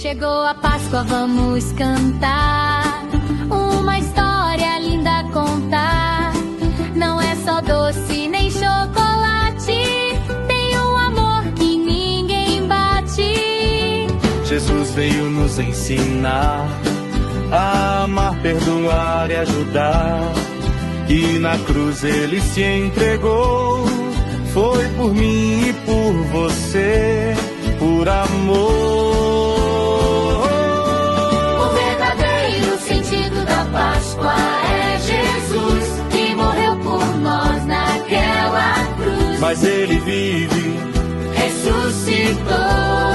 Chegou a Páscoa, vamos cantar uma história linda a contar. Não é só doce nem chocolate, tem um amor que ninguém bate. Jesus veio nos ensinar a amar, perdoar e ajudar. E na cruz ele se entregou, foi por mim e por você, por amor. O verdadeiro sentido da Páscoa é Jesus, que morreu por nós naquela cruz. Mas ele vive, ressuscitou.